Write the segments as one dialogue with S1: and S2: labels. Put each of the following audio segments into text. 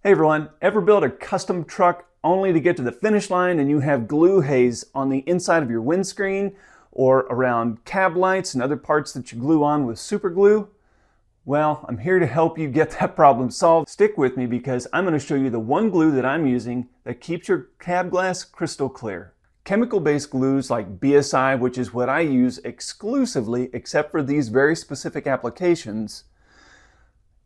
S1: Hey everyone, ever built a custom truck only to get to the finish line and you have glue haze on the inside of your windscreen or around cab lights and other parts that you glue on with super glue? Well, I'm here to help you get that problem solved. Stick with me because I'm going to show you the one glue that I'm using that keeps your cab glass crystal clear. Chemical-based glues like BSI, which is what I use exclusively except for these very specific applications,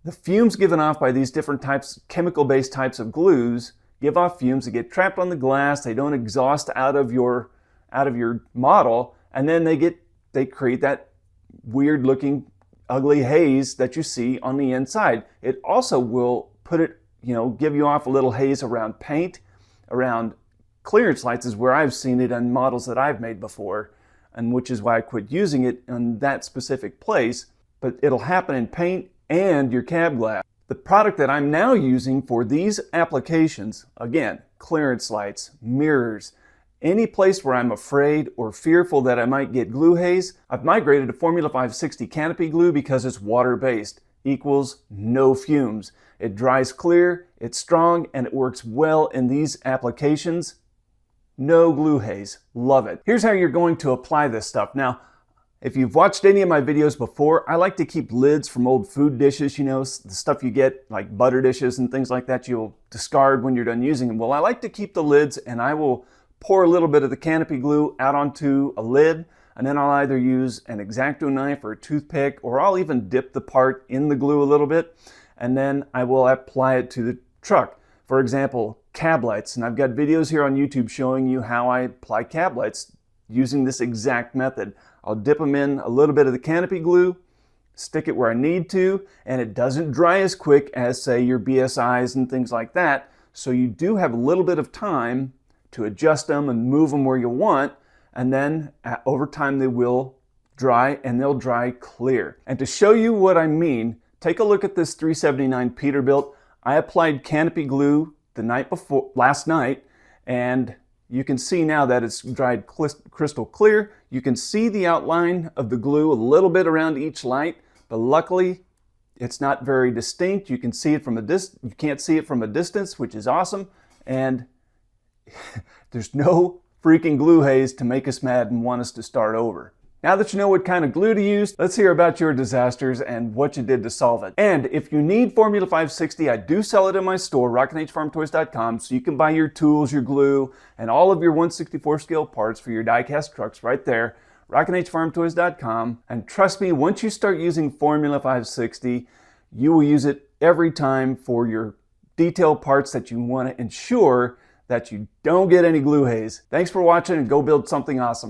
S1: the fumes given off by these different types, chemical-based types of glues, give off fumes that get trapped on the glass. They don't exhaust out of your model, and then they create that weird-looking, ugly haze that you see on the inside. It also will give you off a little haze around paint, around clearance lights is where I've seen it on models that I've made before, and which is why I quit using it in that specific place. But it'll happen in paint and your cab glass. The product that I'm now using for these applications, again, clearance lights, mirrors, any place where I'm afraid or fearful that I might get glue haze, I've migrated to Formula 560 Canopy Glue because it's water-based, equals no fumes. It dries clear, it's strong, and it works well in these applications. No glue haze. Love it. Here's how you're going to apply this stuff. Now, if you've watched any of my videos before, I like to keep lids from old food dishes, the stuff you get like butter dishes and things like that you'll discard when you're done using them. Well, I like to keep the lids and I will pour a little bit of the Canopy Glue out onto a lid, and then I'll either use an X-Acto knife or a toothpick, or I'll even dip the part in the glue a little bit, and then I will apply it to the truck. For example, cab lights, and I've got videos here on YouTube showing you how I apply cab lights using this exact method. I'll dip them in a little bit of the Canopy Glue, stick it where I need to, and it doesn't dry as quick as, say, your BSIs and things like that. So you do have a little bit of time to adjust them and move them where you want, and then over time they will dry, and they'll dry clear. And to show you what I mean, take a look at this 379 Peterbilt. I applied Canopy Glue last night, and you can see now that it's dried crystal clear. You can see the outline of the glue a little bit around each light, but luckily it's not very distinct. You can see it from you can't see it from a distance, which is awesome. And there's no freaking glue haze to make us mad and want us to start over. Now that you know what kind of glue to use, let's hear about your disasters and what you did to solve it. And if you need Formula 560, I do sell it in my store, rockinghfarmtoys.com, so you can buy your tools, your glue, and all of your 1/64 scale parts for your die-cast trucks right there, rockinghfarmtoys.com. And trust me, once you start using Formula 560, you will use it every time for your detail parts that you want to ensure that you don't get any glue haze. Thanks for watching, and go build something awesome.